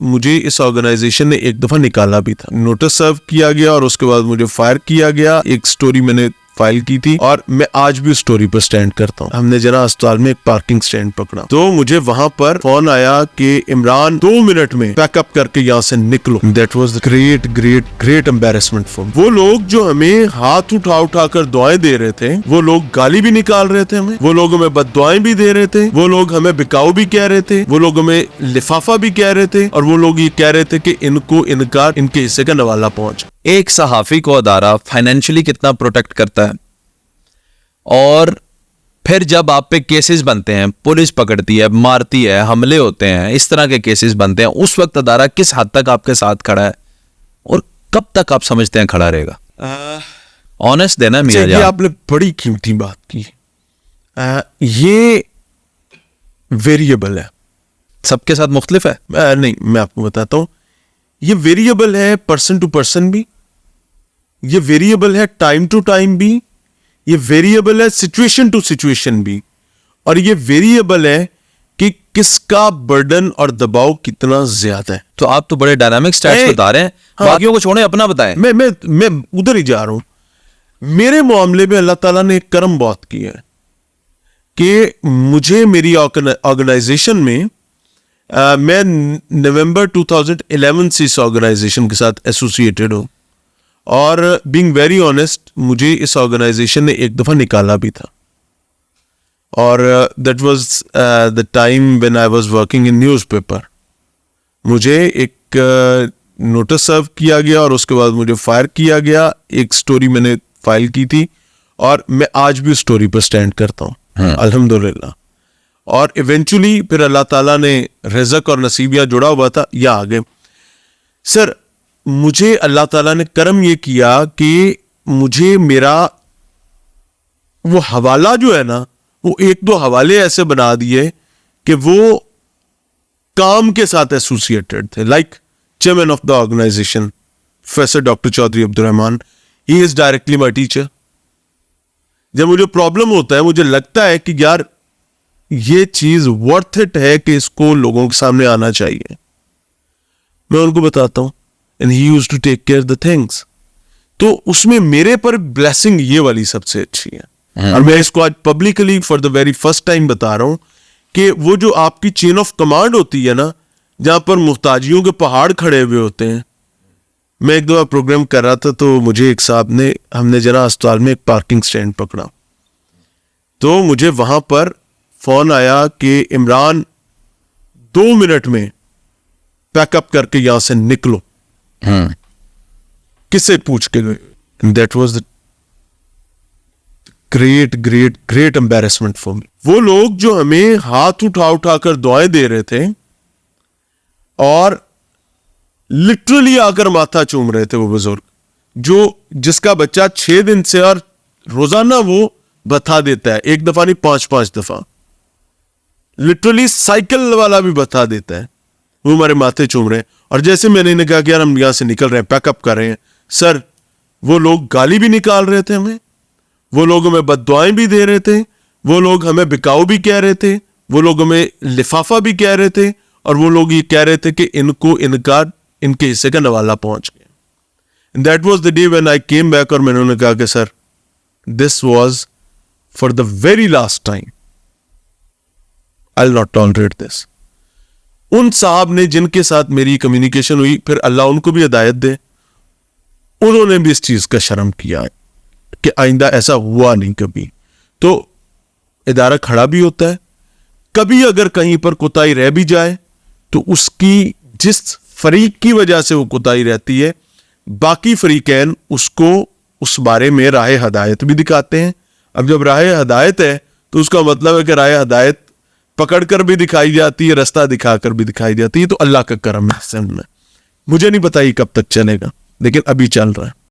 मुझे इस ऑर्गेनाइजेशन ने एक दफा निकाला भी था, नोटिस सर्व किया गया और उसके बाद मुझे फायर किया गया। एक स्टोरी मैंने फाइल की थी और मैं आज भी उस स्टोरी पर स्टैंड करता हूँ। हमने जना अस्पताल में एक पार्किंग स्टैंड पकड़ा तो मुझे वहां पर फोन आया कि इमरान 2 मिनट में पैकअप करके यहाँ से निकलो। That was the great great great embarrassment for me. वो लोग जो हमें हाथ उठा उठा कर दुआएं दे रहे थे, वो लोग गाली भी निकाल रहे थे हमें, वो लोग हमें बददुआएं भी दे रहे थे, वो लोग हमें बिकाऊ भी कह रहे थे, वो लोग हमें लिफाफा भी कह रहे थे और वो लोग ये कह रहे थे कि इनको इनका इनके हिस्से का नवाला पहुंच। एक सहाफी को अदारा फाइनेंशियली कितना प्रोटेक्ट करता है, और फिर जब आप पे केसेस बनते हैं, पुलिस पकड़ती है, मारती है, हमले होते हैं, इस तरह के केसेस बनते हैं, उस वक्त अदारा किस हद तक आपके साथ खड़ा है और कब तक आप समझते हैं खड़ा रहेगा? ऑनेस्ट देना मियां जान। आपने बड़ी कीमती बात की। ये वेरिएबल है, सबके साथ मुख्तलिफ है। नहीं, मैं आपको बताता हूं, ये वेरिएबल है पर्सन टू पर्सन भी, ये वेरिएबल है टाइम टू टाइम भी, ये वेरिएबल है सिचुएशन टू सिचुएशन भी, और ये वेरिएबल है कि किसका बर्डन और दबाव कितना ज्यादा है। तो आप तो बड़े डायनामिक स्टैट्स बता रहे हैं। हाँ, बाकियों को छोड़े, अपना बताएं। मैं उधर ही जा रहा हूं। मेरे मामले में अल्लाह ताला ने एक करम बहुत किया है कि मुझे मेरी ऑर्गेनाइजेशन में मैं नवंबर 2011 से इस ऑर्गेनाइजेशन के साथ एसोसिएटेड हूं, और बीइंग वेरी ऑनेस्ट, मुझे इस ऑर्गेनाइजेशन ने एक दफा निकाला भी था, और that was the time when I was working in newspaper. मुझे एक नोटिस सर्व किया गया और उसके बाद मुझे फायर किया गया। एक स्टोरी मैंने फाइल की थी और मैं आज भी उस स्टोरी पर स्टैंड करता हूँ, अल्हम्दुलिल्लाह। और इवेंचुअली फिर अल्लाह ताला ने रिज़्क और नसीबिया जुड़ा हुआ था, या आ गए। सर, मुझे अल्लाह ताला ने करम ये किया कि मुझे मेरा वो हवाला जो है ना, वो 1-2 हवाले ऐसे बना दिए कि वो काम के साथ एसोसिएटेड थे। Like chairman of the organisation professor doctor Chaudhary Abdul Rahman, he is directly my teacher. जब मुझे प्रॉब्लम होता है, मुझे लगता है कि यार ये चीज वर्थ इट है कि इसको लोगों के सामने आना चाहिए, मैं उनको बताता हूं, and he used to take care the things. तो उसमें मेरे पर ब्लेसिंग ये वाली सबसे अच्छी है। और मैं इसको आज publicly for the very first time बता रहा हूं कि वो जो आपकी चेन ऑफ कमांड होती है ना, जहां पर मुहताजियों के पहाड़ खड़े हुए होते हैं। मैं एक दफा प्रोग्राम कर रहा था तो मुझे एक साहब ने, हमने जना अस्पताल में एक पार्किंग स्टैंड पकड़ा, तो मुझे वहां पर फोन आया कि इमरान 2 मिनट में पैकअप करके यहां से निकलो। किससे पूछ के गए? That was the great great great embarrassment for me. वो लोग जो हमें हाथ उठा उठा कर दुआएं दे रहे थे और लिटरली आकर माथा चूम रहे थे, वो बुजुर्ग जिसका बच्चा 6 दिन से, और रोजाना वो बता देता है, एक दफा नहीं 5-5 दफा, लिटरली साइकिल वाला भी बता देता है, वो हमारे माथे चूम रहे हैं। और जैसे मैंने इन्हें कहा कि यार हम यहां से निकल रहे हैं, पैकअप कर रहे हैं, सर वो लोग गाली भी निकाल रहे थे हमें, वो लोग हमें बददुआएं भी दे रहे थे, वो लोग हमें बिकाऊ भी कह रहे थे, वो लोग हमें लिफाफा भी कह रहे थे, और वो लोग ये कह रहे थे कि इनको इनके हिस्से का नवाला पहुंच गया। That was the day when I came back, और मैंने उन्हें कहा कि sir this was for the very last time, I will not tolerate this. उन साहब ने जिनके साथ मेरी कम्युनिकेशन हुई, फिर अल्लाह उनको भी हिदायत दे, उन्होंने भी इस चीज का शर्म किया कि आइंदा ऐसा हुआ नहीं कभी। तो इदारा खड़ा भी होता है, कभी अगर कहीं पर कोताही रह भी जाए तो उसकी, जिस फरीक की वजह से वो कोताही रहती है, बाकी फरीकैन उसको उस बारे में राह हदायत भी दिखाते हैं। अब जब राह हदायत है तो उसका मतलब है कि राह हदायत पकड़कर भी दिखाई जाती है, रास्ता दिखाकर भी दिखाई जाती है। तो अल्लाह का करम है। मुझे नहीं पता ये कब तक चलेगा, लेकिन अभी चल रहा है।